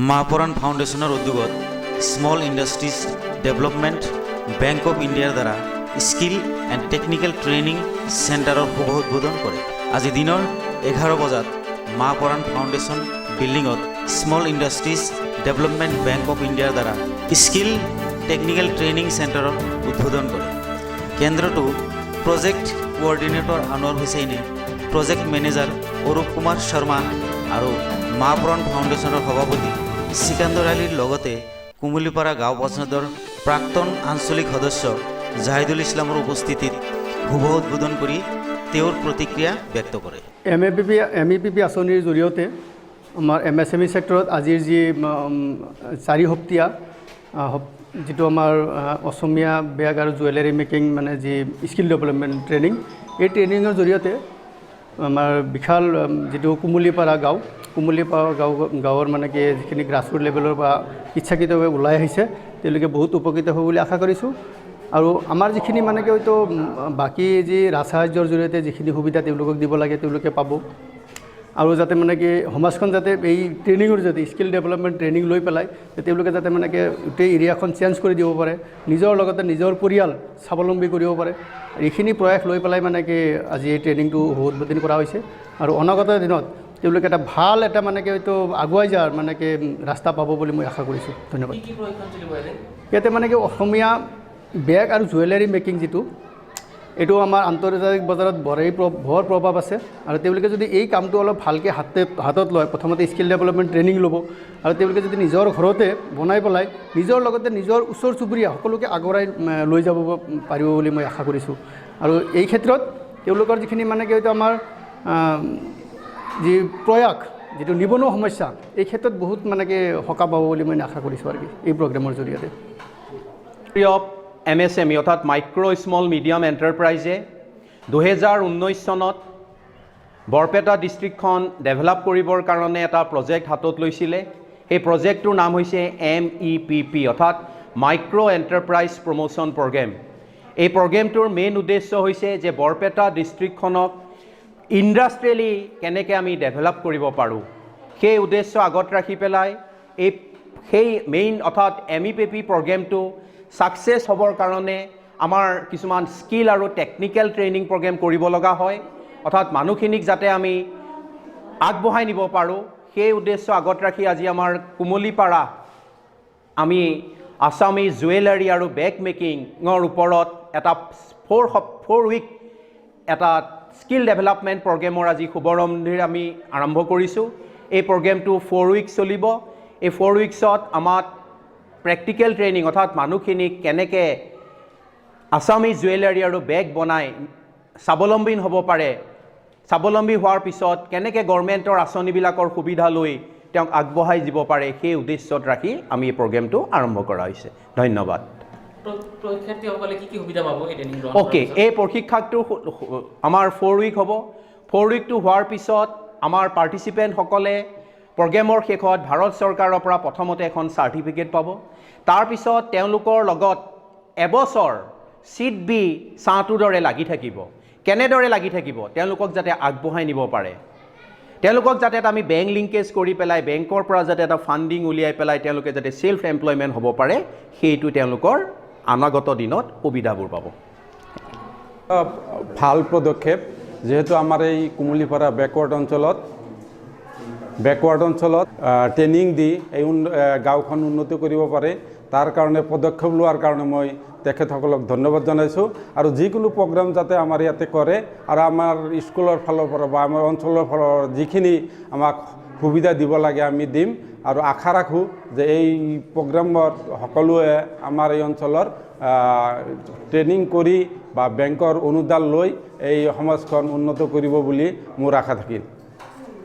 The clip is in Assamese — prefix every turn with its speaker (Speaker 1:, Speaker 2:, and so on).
Speaker 1: Paran ফাউণ্ডেশ্যনৰ উদ্যোগত small industries development bank of ইণ্ডিয়াৰ দ্বাৰা স্কিল এণ্ড টেকনিকেল ট্ৰেইনিং চেণ্টাৰৰ শুভ উদ্বোধন কৰে। আজি দিনৰ 11 বজাত Paran ফাউণ্ডেশ্যন বিল্ডিঙত small industries development bank of ইণ্ডিয়াৰ দ্বাৰা স্কিল টেকনিকেল ট্ৰেইনিং চেণ্টাৰৰ উদ্বোধন কৰে। কেন্দ্ৰটো প্ৰজেক্ট কোঅৰ্ডিনেটৰ আনোৱাৰ হুছেইনে, প্ৰজেক্ট মেনেজাৰ অৰূপ কুমাৰ শৰ্মা আৰু Paran ফাউণ্ডেশ্যনৰ সভাপতি সিকান্দৰ আলীৰ লগতে কুমুলিপাৰা গাঁও পঞ্চায়তৰ প্ৰাক্তন আঞ্চলিক সদস্য জাহিদুল ইছলামৰ উপস্থিতিত শুভ উদ্বোধন কৰি তেওঁৰ প্ৰতিক্ৰিয়া ব্যক্ত কৰে।
Speaker 2: MEPP আঁচনিৰ জৰিয়তে আমাৰ MSME চেক্টৰত আজিৰ যি 4 সপ্তাহ যিটো আমাৰ অসমীয়া বেগ আৰু জুৱেলাৰী মেকিং মানে যি স্কিল ডেভেলপমেণ্ট ট্ৰেইনিং, এই ট্ৰেইনিঙৰ জৰিয়তে আমাৰ বিশাল যিটো কুমুলিপাৰা গাঁৱৰ মানে কি যিখিনি গ্ৰাছৰুট লেভেলৰ পৰা ইচ্ছাকৃতভাৱে ওলাই আহিছে তেওঁলোকে বহুত উপকৃত হ'ব বুলি আশা কৰিছোঁ। আৰু আমাৰ যিখিনি মানে কি হয়তো বাকী যি ৰাজসাহায্যৰ জৰিয়তে যিখিনি সুবিধা তেওঁলোকক দিব লাগে তেওঁলোকে পাব। আৰু যাতে মানে কি সমাজখন যাতে এই ট্ৰেইনিঙৰ জৰিয়তে স্কিল ডেভেলপমেণ্ট ট্ৰেইনিং লৈ পেলাই তেওঁলোকে যাতে মানে কি গোটেই এৰিয়াখন চেঞ্জ কৰি দিব পাৰে, নিজৰ লগতে নিজৰ পৰিয়াল স্বাৱলম্বী কৰিব পাৰে। এইখিনি প্ৰয়াস লৈ পেলাই মানে কি আজি এই ট্ৰেইনিংটো উদ্বোধন কৰা হৈছে। আৰু অনাগত দিনত তেওঁলোকে এটা ভাল এটা মানে কি হয়তো আগুৱাই যোৱাৰ মানে কি ৰাস্তা পাব বুলি মই আশা কৰিছোঁ। ধন্যবাদ। ইয়াতে মানে কি অসমীয়া বেগ আৰু জুৱেলাৰী মেকিং যিটো এইটো আমাৰ আন্তৰ্জাতিক বজাৰত বৰ প্ৰভাৱ আছে। আৰু তেওঁলোকে যদি এই কামটো অলপ ভালকৈ হাতত লয়, প্ৰথমতে স্কিল ডেভেলপমেণ্ট ট্ৰেইনিং ল'ব আৰু তেওঁলোকে যদি নিজৰ ঘৰতে বনাই পেলাই নিজৰ লগতে নিজৰ ওচৰ চুবুৰীয়া সকলোকে আগুৱাই লৈ যাব পাৰিব বুলি মই আশা কৰিছোঁ। আৰু এই ক্ষেত্ৰত তেওঁলোকৰ যিখিনি মানে কি হয়তো আমাৰ যি প্ৰয়াস যিটো নিবনুৱা সমস্যা এই ক্ষেত্ৰত বহুত মানে কি সকাহ পাব বুলি মই আশা কৰিছোঁ আৰু এই প্ৰগ্ৰেমৰ জৰিয়তে।
Speaker 3: MSME অৰ্থাৎ মাইক্ৰ' স্মল মিডিয়াম এণ্টাৰপ্ৰাইজে 2019 চনত বৰপেটা ডিষ্ট্ৰিক্টখন ডেভেলপ কৰিবৰ কাৰণে এটা প্ৰজেক্ট হাতত লৈছিলে। সেই প্ৰজেক্টটোৰ নাম হৈছে MEPP অৰ্থাৎ মাইক্ৰ' এণ্টাৰপ্ৰাইজ প্ৰমোশ্যন প্ৰগ্ৰেম। এই প্ৰগ্ৰেমটোৰ মেইন উদ্দেশ্য হৈছে যে বৰপেটা ডিষ্ট্ৰিক্টখনক ইণ্ডাষ্ট্ৰিয়েলি কেনেকৈ আমি ডেভেলপ কৰিব পাৰোঁ সেই উদ্দেশ্য আগত ৰাখি পেলাই সেই মেইন অৰ্থাৎ MEPP প্ৰগ্ৰেমটো ছাকচেছ হ'বৰ কাৰণে আমাৰ কিছুমান স্কিল আৰু টেকনিকেল ট্ৰেইনিং প্ৰগ্ৰেম কৰিব লগা হয়। অৰ্থাৎ মানুহখিনিক যাতে আমি আগবঢ়াই নিব পাৰোঁ সেই উদ্দেশ্য আগত ৰাখি আজি আমাৰ কুমুলিপাৰা আমি আছামী জুৱেলাৰী আৰু বেগ মেকিঙৰ ওপৰত এটা 4 উইক এটা স্কিল ডেভেলপমেণ্ট প্ৰগ্ৰেমৰ আজি শুভাৰম্ভৰে আমি আৰম্ভ কৰিছোঁ। এই প্ৰগ্ৰেমটো 4 উইক চলিব। এই 4 উইকছত আমাক প্ৰেক্টিকেল ট্ৰেইনিং অৰ্থাৎ মানুহখিনিক কেনেকৈ আছামী জুৱেলাৰী আৰু বেগ বনাই স্বাৱলম্বী হ'ব পাৰে, স্বাৱলম্বী হোৱাৰ পিছত কেনেকৈ গভৰ্ণমেণ্টৰ আঁচনিবিলাকৰ সুবিধা লৈ তেওঁক আগবঢ়াই দিব পাৰে সেই উদ্দেশ্যত ৰাখি আমি এই প্ৰগ্ৰেমটো আৰম্ভ কৰা হৈছে। ধন্যবাদ। অ'কে, এই প্ৰশিক্ষণটো আমাৰ 4 উইক হ'ব। 4 উইকটো হোৱাৰ পিছত আমাৰ পাৰ্টিচিপেণ্টসকলে প্ৰগ্ৰেমৰ শেষত ভাৰত চৰকাৰৰ পৰা প্ৰথমতে এখন চাৰ্টিফিকেট পাব। তাৰপিছত তেওঁলোকৰ লগত এবছৰ SIDBI ছাঁটোৰ দৰে লাগি থাকিব। কেনেদৰে লাগি থাকিব? তেওঁলোকক যাতে আগবঢ়াই নিব পাৰে, তেওঁলোকক যাতে আমি বেংক লিংকেজ কৰি পেলাই বেংকৰ পৰা যাতে এটা ফাণ্ডিং উলিয়াই পেলাই তেওঁলোকে যাতে ছেল্ফ এমপ্লয়মেণ্ট হ'ব পাৰে সেইটো তেওঁলোকৰ অনাগত দিনত সুবিধাবোৰ পাব।
Speaker 4: ভাল পদক্ষেপ, যিহেতু আমাৰ এই কুমুলিপাৰা বেকৱাৰ্ড অঞ্চলত ট্ৰেইনিং দি এই গাঁওখন উন্নতি কৰিব পাৰে, তাৰ কাৰণে পদক্ষেপ লোৱাৰ কাৰণে মই তেখেতসকলক ধন্যবাদ জনাইছোঁ। আৰু যিকোনো প্ৰগ্ৰাম যাতে আমাৰ ইয়াতে কৰে আৰু আমাৰ স্কুলৰ ফালৰ পৰা বা আমাৰ অঞ্চলৰ ফালৰ পৰা যিখিনি আমাক সুবিধা দিব লাগে আমি দিম। আৰু আশা ৰাখোঁ যে এই প্ৰগ্ৰামত সকলোৱে আমাৰ এই অঞ্চলৰ ট্ৰেইনিং কৰি বা বেংকৰ অনুদান লৈ এই সমাজখন উন্নত কৰিব বুলি মোৰ আশা থাকিল।